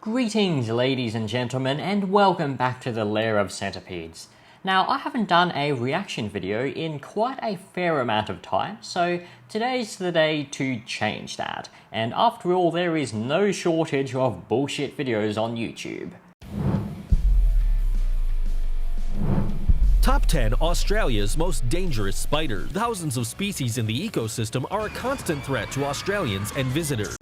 Greetings, ladies and gentlemen, and welcome back to the Lair of Centipedes. Now, I haven't done a reaction video in quite a fair amount of time, so today's the day to change that. And after all, there is no shortage of bullshit videos on YouTube. Top 10 Australia's most dangerous spiders. Thousands of species in the ecosystem are a constant threat to Australians and visitors.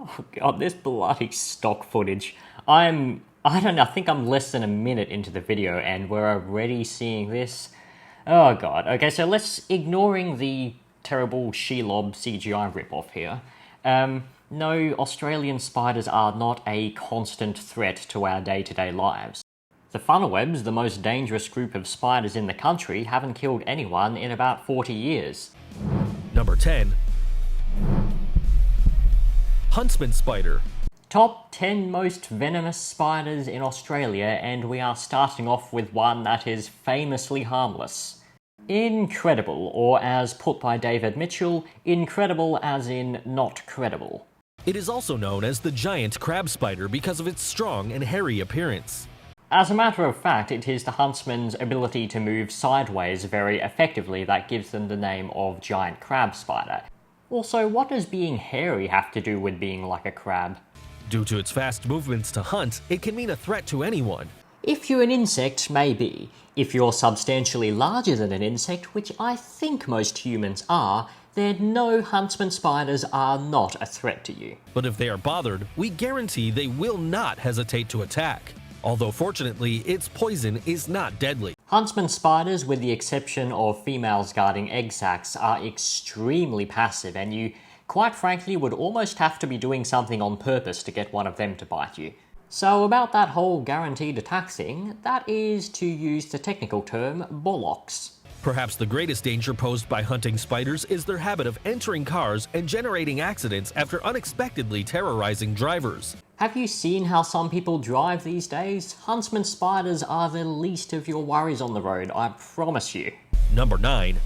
Oh god, this bloody stock footage. I don't know, I think I'm less than a minute into the video and we're already seeing this. Oh god. Okay, so ignoring the terrible Shelob CGI ripoff here. No, Australian spiders are not a constant threat to our day-to-day lives. The funnelwebs, the most dangerous group of spiders in the country, haven't killed anyone in about 40 years. Number 10. Huntsman spider. Top 10 most venomous spiders in Australia, and we are starting off with one that is famously harmless. Incredible, or as put by David Mitchell, incredible as in not credible. It is also known as the giant crab spider because of its strong and hairy appearance. As a matter of fact, it is the huntsman's ability to move sideways very effectively that gives them the name of giant crab spider. Also, what does being hairy have to do with being like a crab? Due to its fast movements to hunt, it can mean a threat to anyone. If you're an insect, maybe. If you're substantially larger than an insect, which I think most humans are, then no, huntsman spiders are not a threat to you. But if they are bothered, we guarantee they will not hesitate to attack. Although fortunately, its poison is not deadly. Huntsman spiders, with the exception of females guarding egg sacs, are extremely passive, and you, quite frankly, would almost have to be doing something on purpose to get one of them to bite you. So about that whole guaranteed attack thing, that is, to use the technical term, bollocks. Perhaps the greatest danger posed by hunting spiders is their habit of entering cars and generating accidents after unexpectedly terrorizing drivers. Have you seen how some people drive these days? Huntsman spiders are the least of your worries on the road, I promise you. Number 9.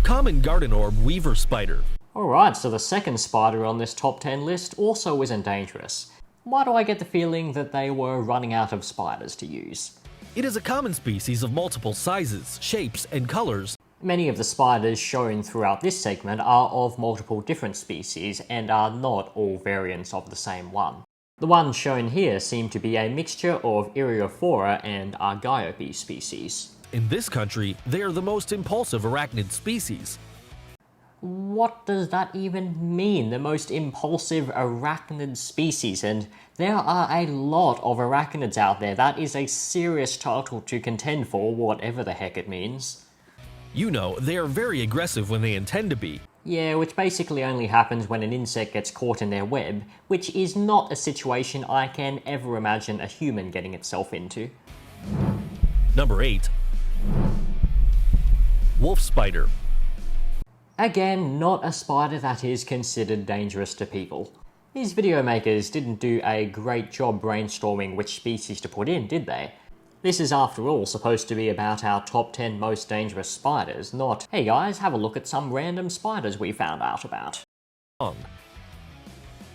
Common garden orb weaver spider. Alright, so the second spider on this top 10 list also isn't dangerous. Why do I get the feeling that they were running out of spiders to use? It is a common species of multiple sizes, shapes, and colors. Many of the spiders shown throughout this segment are of multiple different species and are not all variants of the same one. The ones shown here seem to be a mixture of Eriophora and Argiope species. In this country, they are the most impulsive arachnid species. What does that even mean, the most impulsive arachnid species? And there are a lot of arachnids out there. That is a serious title to contend for, whatever the heck it means. You know, they are very aggressive when they intend to be. Yeah, which basically only happens when an insect gets caught in their web, which is not a situation I can ever imagine a human getting itself into. Number 8. Wolf spider. Again, not a spider that is considered dangerous to people. These video makers didn't do a great job brainstorming which species to put in, did they? This is, after all, supposed to be about our top 10 most dangerous spiders, not, hey guys, have a look at some random spiders we found out about.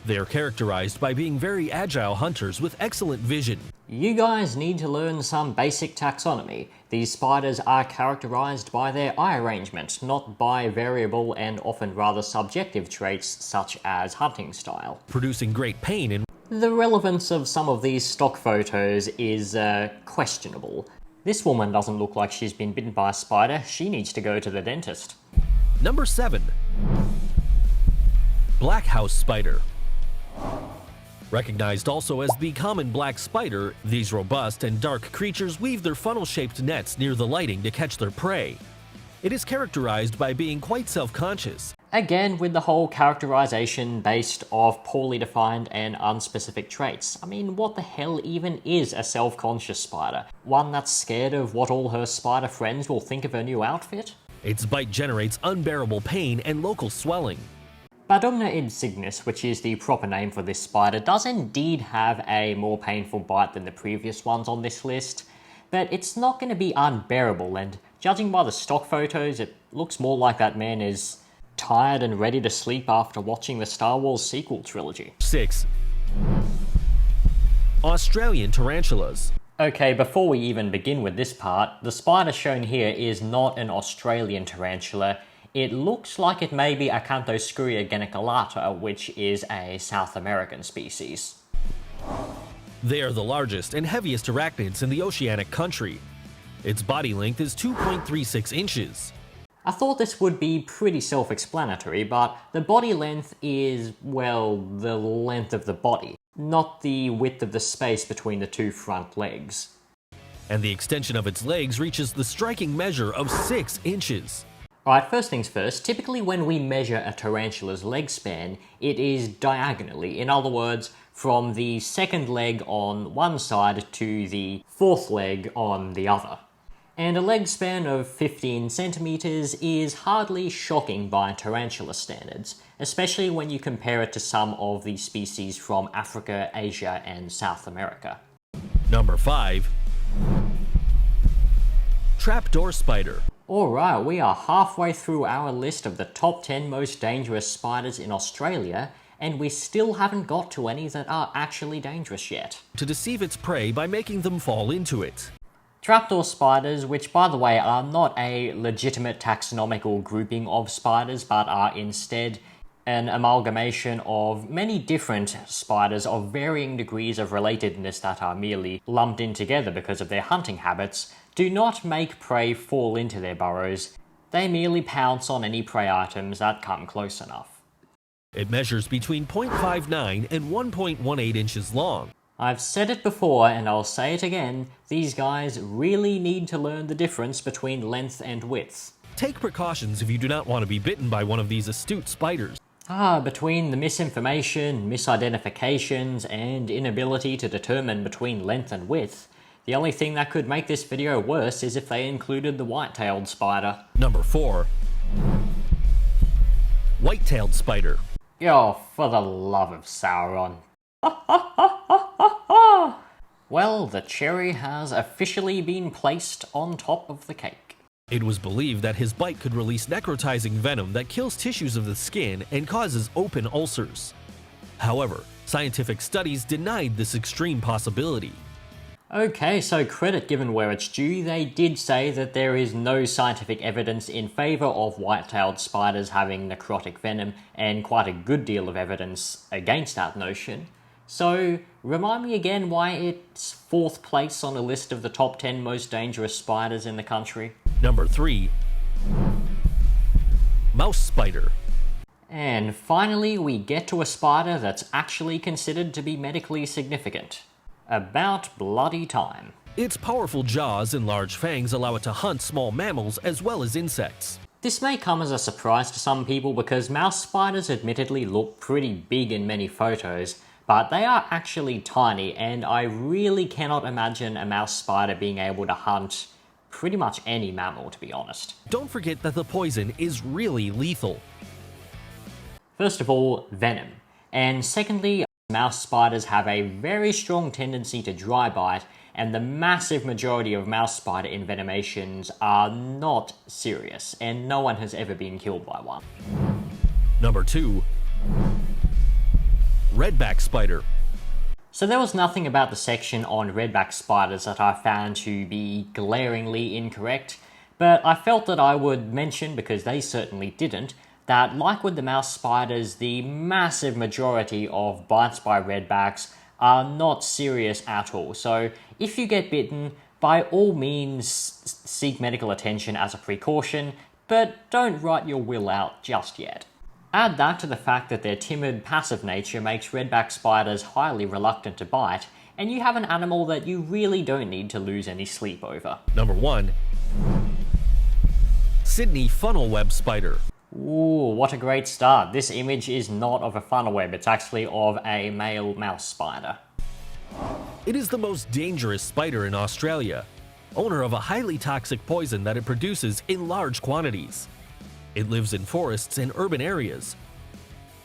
They are characterized by being very agile hunters with excellent vision. You guys need to learn some basic taxonomy. These spiders are characterized by their eye arrangement, not by variable and often rather subjective traits such as hunting style. Producing great pain in. The relevance of some of these stock photos is questionable. This woman doesn't look like she's been bitten by a spider. She needs to go to the dentist. Number 7. Black house spider. Recognized also as the common black spider, these robust and dark creatures weave their funnel-shaped nets near the lighting to catch their prey. It is characterized by being quite self-conscious. Again, with the whole characterization based off poorly defined and unspecific traits. I mean, what the hell even is a self-conscious spider? One that's scared of what all her spider friends will think of her new outfit? Its bite generates unbearable pain and local swelling. Badomna insignis, which is the proper name for this spider, does indeed have a more painful bite than the previous ones on this list, but it's not going to be unbearable, and judging by the stock photos, it looks more like that man is tired and ready to sleep after watching the Star Wars sequel trilogy. 6. Australian tarantulas. Okay, before we even begin with this part, the spider shown here is not an Australian tarantula. It looks like it may be Acanthoscurria geniculata, which is a South American species. They are the largest and heaviest arachnids in the oceanic country. Its body length is 2.36 inches. I thought this would be pretty self-explanatory, but the body length is, well, the length of the body, not the width of the space between the two front legs. And the extension of its legs reaches the striking measure of 6 inches. Alright, first things first, typically when we measure a tarantula's leg span, it is diagonally. In other words, from the second leg on one side to the fourth leg on the other. And a leg span of 15 centimeters is hardly shocking by tarantula standards, especially when you compare it to some of the species from Africa, Asia, and South America. Number 5. Trapdoor spider. Alright, we are halfway through our list of the top 10 most dangerous spiders in Australia, and we still haven't got to any that are actually dangerous yet. To deceive its prey by making them fall into it. Trapdoor spiders, which by the way are not a legitimate taxonomical grouping of spiders, but are instead an amalgamation of many different spiders of varying degrees of relatedness that are merely lumped in together because of their hunting habits, do not make prey fall into their burrows. They merely pounce on any prey items that come close enough. It measures between 0.59 and 1.18 inches long. I've said it before and I'll say it again, these guys really need to learn the difference between length and width. Take precautions if you do not want to be bitten by one of these astute spiders. Between the misinformation, misidentifications, and inability to determine between length and width, the only thing that could make this video worse is if they included the white-tailed spider. Number 4. White-tailed spider. Oh, for the love of Sauron. Well, the cherry has officially been placed on top of the cake. It was believed that his bite could release necrotizing venom that kills tissues of the skin and causes open ulcers. However, scientific studies denied this extreme possibility. Okay, so credit given where it's due, they did say that there is no scientific evidence in favour of white-tailed spiders having necrotic venom, and quite a good deal of evidence against that notion. So, remind me again why it's 4th place on a list of the top 10 most dangerous spiders in the country. Number 3. Mouse spider. And finally, we get to a spider that's actually considered to be medically significant. About bloody time. Its powerful jaws and large fangs allow it to hunt small mammals as well as insects. This may come as a surprise to some people because mouse spiders admittedly look pretty big in many photos, but they are actually tiny, and I really cannot imagine a mouse spider being able to hunt pretty much any mammal, to be honest. Don't forget that the poison is really lethal. First of all, venom. And secondly, mouse spiders have a very strong tendency to dry bite, and the massive majority of mouse spider envenomations are not serious, and no one has ever been killed by one. Number 2. Redback spider. So there was nothing about the section on redback spiders that I found to be glaringly incorrect, but I felt that I would mention, because they certainly didn't, that like with the mouse spiders, the massive majority of bites by redbacks are not serious at all. So if you get bitten, by all means seek medical attention as a precaution, but don't write your will out just yet. Add that to the fact that their timid, passive nature makes redback spiders highly reluctant to bite, and you have an animal that you really don't need to lose any sleep over. Number 1. Sydney funnel web spider. Ooh, what a great start. This image is not of a funnel web, it's actually of a male mouse spider. It is the most dangerous spider in Australia, owner of a highly toxic poison that it produces in large quantities. It lives in forests and urban areas,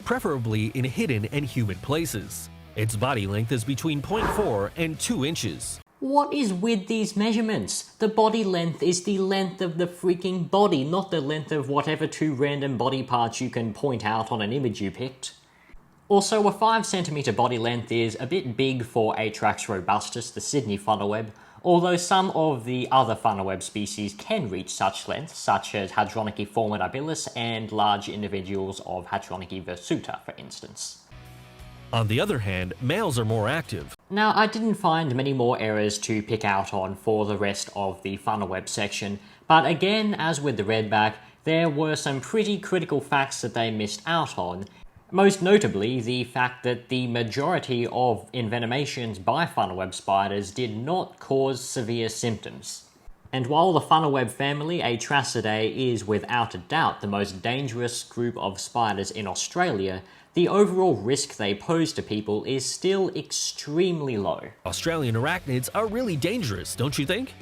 preferably in hidden and humid places. Its body length is between 0.4 and 2 inches. What is with these measurements? The body length is the length of the freaking body, not the length of whatever two random body parts you can point out on an image you picked. Also, a 5cm body length is a bit big for Atrax robustus, the Sydney funnelweb, although some of the other funnelweb species can reach such lengths, such as Hadronyche formidabilis and large individuals of Hadronyche virsuta, for instance. On the other hand, males are more active. Now, I didn't find many more errors to pick out on for the rest of the funnelweb section, but again, as with the redback, there were some pretty critical facts that they missed out on. Most notably, the fact that the majority of envenomations by funnelweb spiders did not cause severe symptoms. And while the funnelweb family, Atracidae, is without a doubt the most dangerous group of spiders in Australia, the overall risk they pose to people is still extremely low. Australian arachnids are really dangerous, don't you think?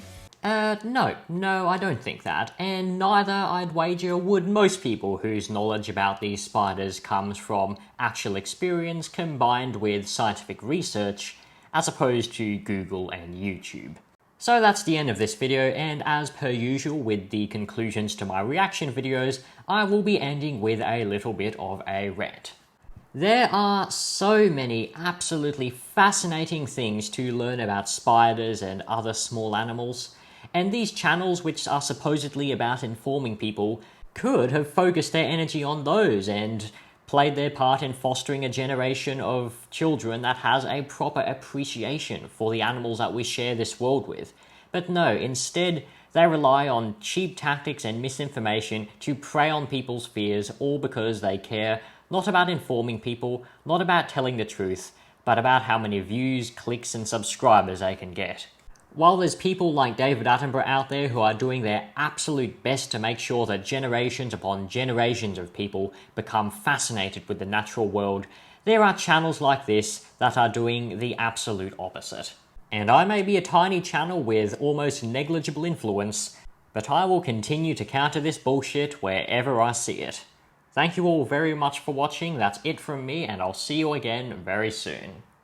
No, I don't think that, and neither, I'd wager, would most people whose knowledge about these spiders comes from actual experience combined with scientific research, as opposed to Google and YouTube. So that's the end of this video, and as per usual with the conclusions to my reaction videos, I will be ending with a little bit of a rant. There are so many absolutely fascinating things to learn about spiders and other small animals, and these channels, which are supposedly about informing people, could have focused their energy on those and played their part in fostering a generation of children that has a proper appreciation for the animals that we share this world with. But no, instead, they rely on cheap tactics and misinformation to prey on people's fears, all because they care not about informing people, not about telling the truth, but about how many views, clicks, and subscribers they can get. While there's people like David Attenborough out there who are doing their absolute best to make sure that generations upon generations of people become fascinated with the natural world, there are channels like this that are doing the absolute opposite. And I may be a tiny channel with almost negligible influence, but I will continue to counter this bullshit wherever I see it. Thank you all very much for watching, that's it from me, and I'll see you again very soon.